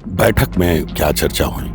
बैठक में क्या चर्चा हुई?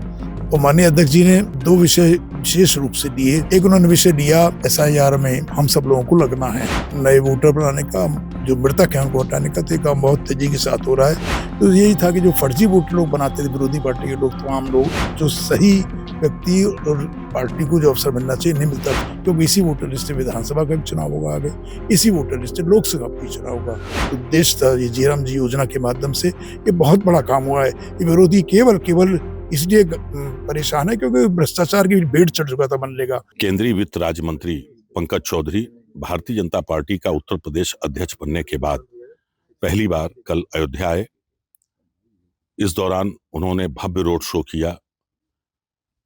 और माननीय अध्यक्ष जी ने दो विषय विशेष रूप से लिए। एक उन्होंने विषय लिया एसआईआर में हम सब लोगों को लगना है, नए वोटर बनाने का, जो मृतक है उनको हटाने का। तो ये काम बहुत तेजी के साथ हो रहा है। तो यही था कि जो फर्जी वोटर लोग बनाते थे, विरोधी पार्टी के लोग, तमाम लोग, जो सही व्यक्ति और पार्टी को जो अवसर मिलना चाहिए नहीं मिलता, क्योंकि इसी वोटर लिस्ट से विधानसभा का भी चुनाव होगा, आगे इसी वोटर लिस्ट से लोकसभा का भी चुनाव होगा। तो देश था ये जयराम जी योजना के माध्यम से ये बहुत बड़ा काम हुआ है। ये विरोधी केवल इसलिए परेशान है क्योंकि भ्रष्टाचार की भेंट चढ़ चुका था बनने का। केंद्रीय वित्त राज्य मंत्री पंकज चौधरी भारतीय जनता पार्टी का उत्तर प्रदेश अध्यक्ष बनने के बाद पहली बार कल अयोध्या आए। इस दौरान उन्होंने भव्य रोड शो किया,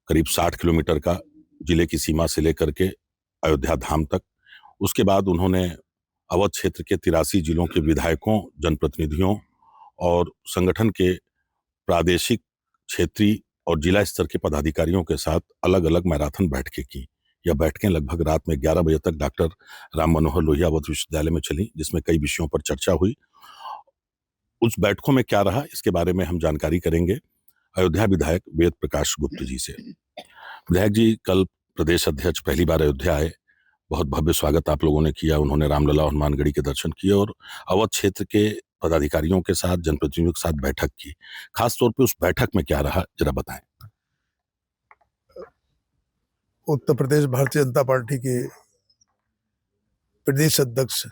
करीब 60 किलोमीटर का, जिले की सीमा से लेकर के अयोध्या धाम तक। उसके बाद उन्होंने अवध क्षेत्र के 83 जिलों के विधायकों, जनप्रतिनिधियों और संगठन के प्रादेशिक, क्षेत्रीय और जिला स्तर के पदाधिकारियों के साथ अलग अलग मैराथन बैठकें की। यह बैठकें लगभग रात में 11 बजे तक डॉक्टर राम मनोहर लोहिया अवध विश्वविद्यालय में चली, जिसमें कई विषयों पर चर्चा हुई। उस बैठकों में क्या रहा, इसके बारे में हम जानकारी करेंगे अयोध्या विधायक वेद प्रकाश गुप्त जी से। विधायक जी, कल प्रदेश अध्यक्ष पहली बार अयोध्या आए, बहुत भव्य स्वागत आप लोगों ने किया। उन्होंने रामलला हनुमानगढ़ी के दर्शन किए और अवध क्षेत्र के पदाधिकारियों के साथ, जनप्रतिनिधियों के साथ बैठक की। खास तौर पे उस बैठक में क्या रहा, जरा बताएं। उत्तर प्रदेश भारतीय जनता पार्टी के प्रदेश अध्यक्ष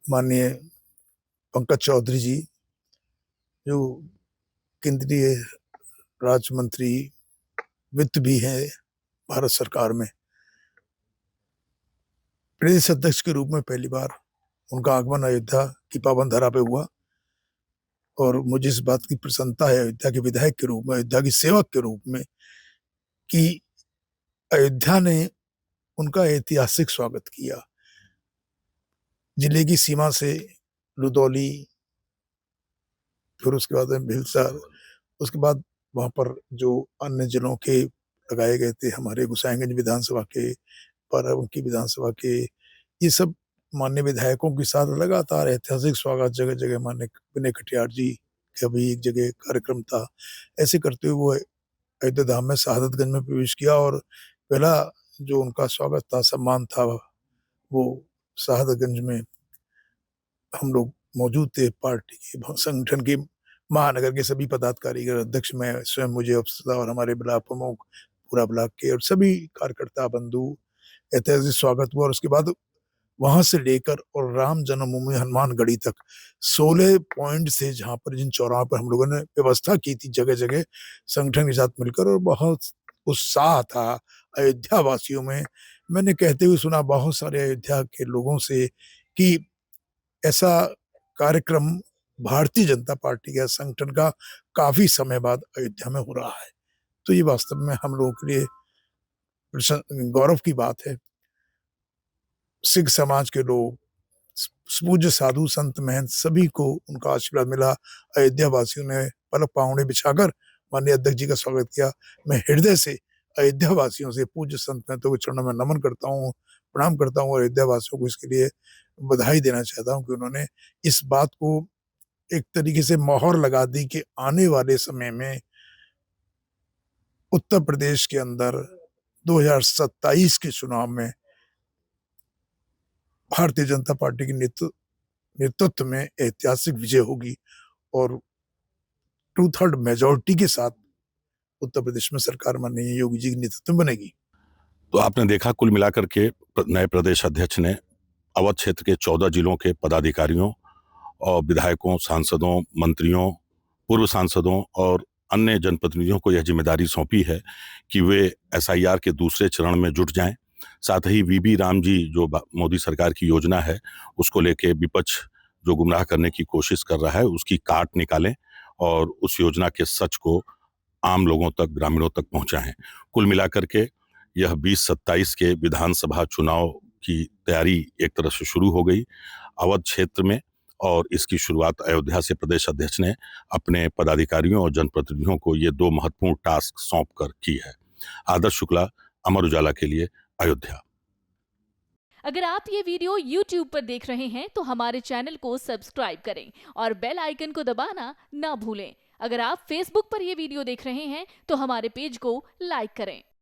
माननीय पंकज चौधरी जी, जो केंद्रीय राज्य मंत्री वित्त भी है भारत सरकार में, प्रदेश अध्यक्ष के रूप में पहली बार उनका आगमन अयोध्या की पावन धरा पे हुआ। और मुझे इस बात की प्रसन्नता है अयोध्या के विधायक के रूप में, अयोध्या की सेवक के रूप में, कि अयोध्या ने उनका ऐतिहासिक स्वागत किया। जिले की सीमा से रुदौली, फिर उसके बाद भिलसर, उसके बाद वहां पर जो अन्य जिलों के लगाए गए थे, हमारे गोसाईगंज विधानसभा के, पर उनकी विधानसभा के, ये सब माननीय विधायकों के साथ लगातार ऐतिहासिक स्वागत जगह जगह। माननीय विनय कटियार जी का भी एक जगह कार्यक्रम था। ऐसे करते हुए वो अयोध्या धाम में शहादतगंज में प्रवेश किया और पहला जो उनका स्वागत था, सम्मान था, वो शहादतगंज में हम लोग मौजूद थे। पार्टी के संगठन के महानगर के सभी पदाधिकारी, अध्यक्ष में स्वयं मुझे अफसर और हमारे ब्लॉक प्रमुख, पूरा ब्लॉक के और सभी कार्यकर्ता बंधु, ऐतिहासिक स्वागत हुआ। और उसके बाद वहां से लेकर और राम जन्मभूमि हनुमानगढ़ी तक 16 पॉइंट से, जहां पर जिन चौराहों पर हम लोगों ने व्यवस्था की थी जगह जगह संगठन के साथ मिलकर, और बहुत उत्साह था अयोध्या वासियों में। मैंने कहते हुए सुना बहुत सारे अयोध्या के लोगों से कि ऐसा कार्यक्रम भारतीय जनता पार्टी के संगठन का काफी समय बाद अयोध्या में हो रहा है। तो ये वास्तव में हम लोगों के लिए गौरव की बात है। सिख समाज के लोग, पूज्य साधु संत महंत, सभी को उनका आशीर्वाद मिला। अयोध्या वासियों ने पलक पावड़े बिछाकर माननीय अध्यक्ष जी का स्वागत किया। मैं हृदय से अयोध्या वासियों से, पूज्य संत महंतों के चरणों में नमन करता हूँ, प्रणाम करता हूँ। अयोध्या वासियों को इसके लिए बधाई देना चाहता हूँ कि उन्होंने इस बात को एक तरीके से मोहर लगा दी कि आने वाले समय में उत्तर प्रदेश के अंदर 2027 के चुनाव में भारतीय जनता पार्टी के नेतृत्व में ऐतिहासिक विजय होगी और 2/3 मेजोरिटी के साथ उत्तर प्रदेश में सरकार माननीय योगी जी के नेतृत्व में बनेगी। तो आपने देखा, कुल मिलाकर के नए प्रदेश अध्यक्ष ने अवध क्षेत्र के 14 जिलों के पदाधिकारियों और विधायकों, सांसदों, मंत्रियों, पूर्व सांसदों और अन्य जनप्रतिनिधियों को यह जिम्मेदारी सौंपी है कि वे एसआईआर के दूसरे चरण में जुट जाएं। साथ ही वीबी राम जी, जो मोदी सरकार की योजना है, उसको लेके विपक्ष जो गुमराह करने की कोशिश कर रहा है, उसकी काट निकालें और उस योजना के सच को आम लोगों तक, ग्रामीणों तक पहुंचाएं। कुल मिलाकर के यह 2027 के विधानसभा चुनाव की तैयारी एक तरह से शुरू हो गई अवध क्षेत्र में, और इसकी शुरुआत अयोध्या से प्रदेश अध्यक्ष ने अपने पदाधिकारियों और जनप्रतिनिधियों को ये 2 महत्वपूर्ण टास्क सौंप कर की है। आदर्श शुक्ला, अमर उजाला के लिए, अयोध्या। अगर आप ये वीडियो YouTube पर देख रहे हैं तो हमारे चैनल को सब्सक्राइब करें और बेल आइकन को दबाना ना भूलें। अगर आप Facebook पर ये वीडियो देख रहे हैं तो हमारे पेज को लाइक करें।